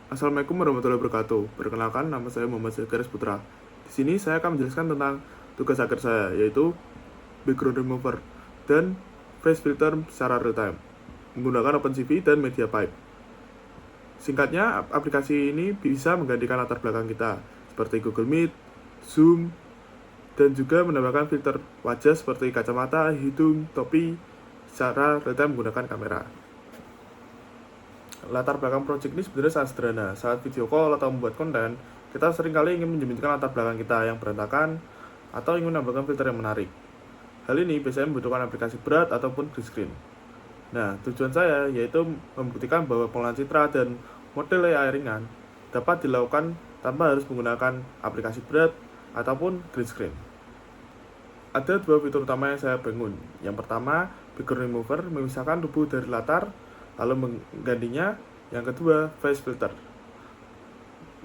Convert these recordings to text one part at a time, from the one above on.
Assalamualaikum warahmatullahi wabarakatuh. Perkenalkan, nama saya Muhammad Zakaris Putra. Di sini saya akan menjelaskan tentang tugas akhir saya, yaitu background remover dan face filter secara real time menggunakan OpenCV dan MediaPipe. Singkatnya, aplikasi ini bisa menggantikan latar belakang kita seperti Google Meet, Zoom, dan juga menambahkan filter wajah seperti kacamata, hidung, topi secara real time menggunakan kamera. Latar belakang project ini sebenarnya sangat sederhana. Saat video call atau membuat konten, kita seringkali ingin menjembatkan latar belakang kita yang berantakan atau ingin menambahkan filter yang menarik. Hal ini biasanya membutuhkan aplikasi berat ataupun green screen. Nah, tujuan saya yaitu membuktikan bahwa pengolahan citra dan model AI ringan dapat dilakukan tanpa harus menggunakan aplikasi berat ataupun green screen. Ada dua fitur utama yang saya bangun. Yang pertama, background remover memisahkan tubuh dari latar, lalu menggantinya. Yang kedua, face filter,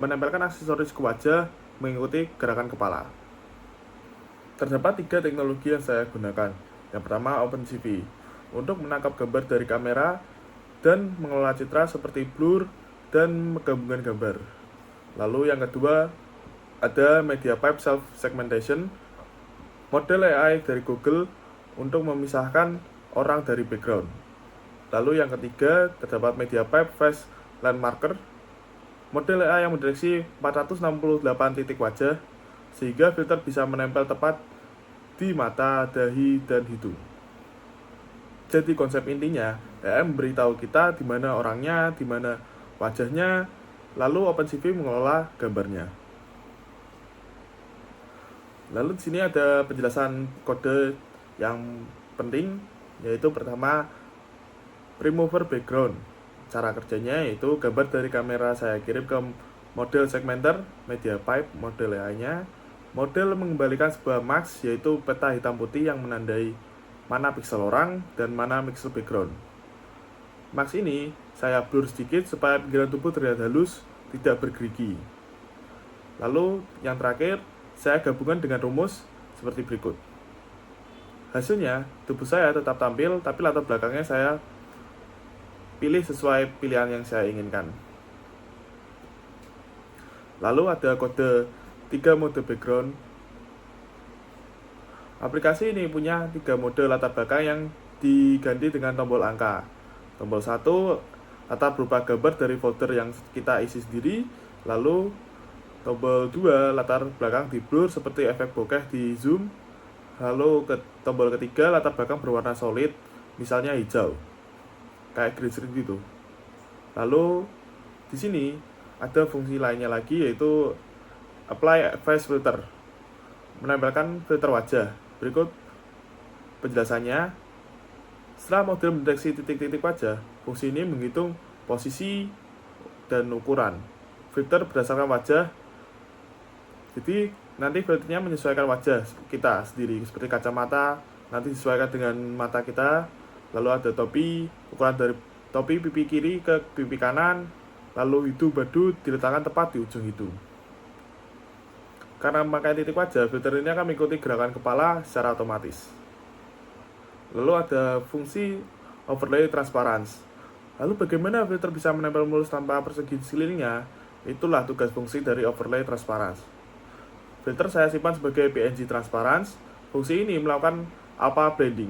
menempelkan aksesoris ke wajah mengikuti gerakan kepala. Terdapat tiga teknologi yang saya gunakan. Yang pertama, OpenCV, untuk menangkap gambar dari kamera dan mengelola citra seperti blur dan menggabungkan gambar. Lalu yang kedua, ada MediaPipe Self Segmentation, model AI dari Google untuk memisahkan orang dari background. Lalu yang ketiga, terdapat MediaPipe Face Landmarker, model AI yang mendeteksi 468 titik wajah, sehingga filter bisa menempel tepat di mata, dahi, dan hidung. Jadi konsep intinya, AI memberitahu kita di mana orangnya, di mana wajahnya, lalu OpenCV mengelola gambarnya. Lalu di sini ada penjelasan kode yang penting, yaitu pertama, remover background. Cara kerjanya yaitu gambar dari kamera saya kirim ke model segmenter, MediaPipe, model AI-nya. Model mengembalikan sebuah mask, yaitu peta hitam putih yang menandai mana piksel orang dan mana piksel background. Mask ini saya blur sedikit supaya pinggiran tubuh terlihat halus, tidak bergerigi. Lalu yang terakhir, saya gabungkan dengan rumus seperti berikut. Hasilnya, tubuh saya tetap tampil, tapi latar belakangnya saya pilih sesuai pilihan yang saya inginkan. Lalu ada kode 3 mode background. Aplikasi ini punya 3 mode latar belakang yang diganti dengan tombol angka. Tombol 1 latar berupa gambar dari folder yang kita isi sendiri. Lalu tombol 2 latar belakang di blur seperti efek bokeh di zoom. Lalu tombol ketiga latar belakang berwarna solid, misalnya hijau, kayak green screen gitu. Lalu di sini ada fungsi lainnya lagi, yaitu apply face filter, menempelkan filter wajah. Berikut penjelasannya. Setelah model mendeteksi titik-titik wajah, fungsi ini menghitung posisi dan ukuran filter berdasarkan wajah. Jadi nanti filternya menyesuaikan wajah kita sendiri, seperti kacamata nanti disesuaikan dengan mata kita. Lalu ada topi, ukuran dari topi pipi kiri ke pipi kanan, lalu hidung badut diletakkan tepat di ujung hidung. Karena memakai titik wajah, filter ini akan mengikuti gerakan kepala secara otomatis. Lalu ada fungsi overlay transparansi. Lalu bagaimana filter bisa menempel mulus tanpa persegi di sekelilingnya? Itulah tugas fungsi dari overlay transparansi. Filter saya simpan sebagai PNG transparansi. Fungsi ini melakukan alpha blending.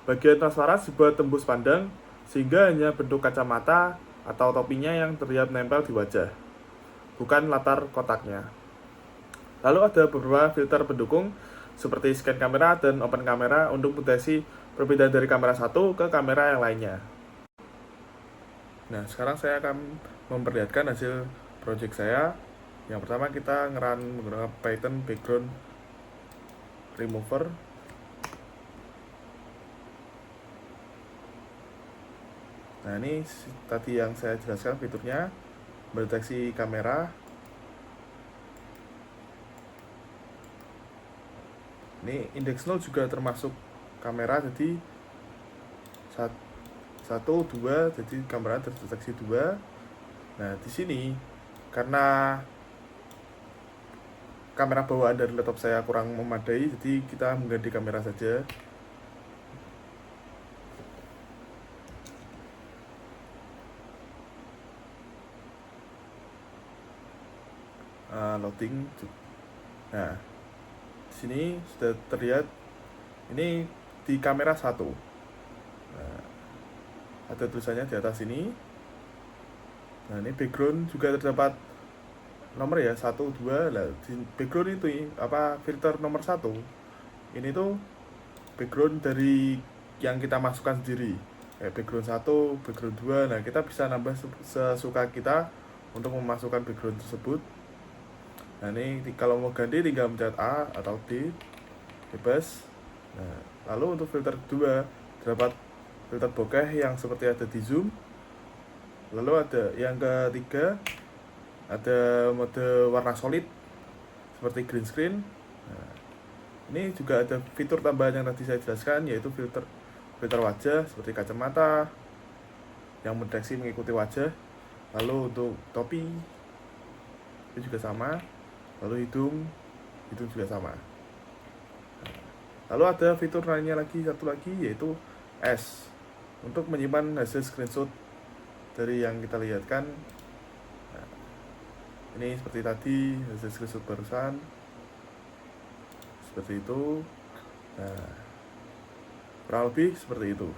Bagian transparansi dibuat tembus pandang, sehingga hanya bentuk kacamata atau topinya yang terlihat menempel di wajah, bukan latar kotaknya. Lalu ada beberapa filter pendukung, seperti scan kamera dan open kamera untuk mendeteksi perbedaan dari kamera satu ke kamera yang lainnya. Nah, sekarang saya akan memperlihatkan hasil project saya. Yang pertama kita ngeran menggunakan Python background remover. Nah, ini tadi yang saya jelaskan fiturnya, mendeteksi kamera. Ini index 0 juga termasuk kamera, jadi 1, 2, jadi kamera terdeteksi 2. Nah, di sini karena kamera bawaan dari laptop saya kurang memadai, jadi kita mengganti kamera saja. loading. Nah, di sini sudah terlihat ini di kamera 1. Nah, ada tulisannya di atas ini. Nah, ini background juga terdapat nomor ya, 1, 2. Nah, di background itu filter nomor 1 ini tuh background dari yang kita masukkan sendiri, kayak background 1, background 2. Nah, kita bisa nambah sesuka kita untuk memasukkan background tersebut. Nah, ini kalau mau ganti tinggal mencet A atau D, bebas. Nah, lalu untuk filter kedua terdapat filter bokeh yang seperti ada di zoom. Lalu ada yang ketiga, ada mode warna solid seperti green screen. Nah, ini juga ada fitur tambahan yang tadi saya jelaskan, yaitu filter wajah seperti kacamata yang mendeteksi mengikuti wajah. Lalu untuk topi itu juga sama. Lalu hidung juga sama. Lalu ada fitur lainnya lagi, satu lagi, yaitu S untuk menyimpan hasil screenshot dari yang kita lihatkan. Nah, ini seperti tadi hasil screenshot barusan seperti itu. Nah, kurang lebih seperti itu.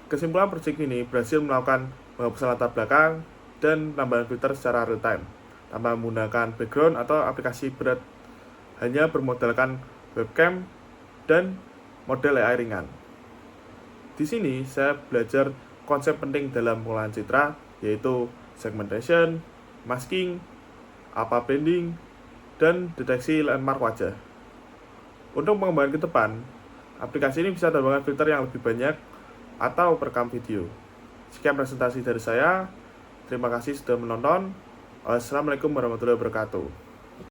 Kesimpulan project ini berhasil melakukan penghapusan latar belakang dan tambahan filter secara real time tanpa menggunakan background atau aplikasi berat, hanya bermodalkan webcam dan model AI ringan. Di sini saya belajar konsep penting dalam pengolahan citra, yaitu segmentation, masking, alpha blending, dan deteksi landmark wajah. Untuk pengembangan ke depan, aplikasi ini bisa tambahkan filter yang lebih banyak atau perekam video. Sekian presentasi dari saya. Terima kasih sudah menonton. Wassalamualaikum warahmatullahi wabarakatuh.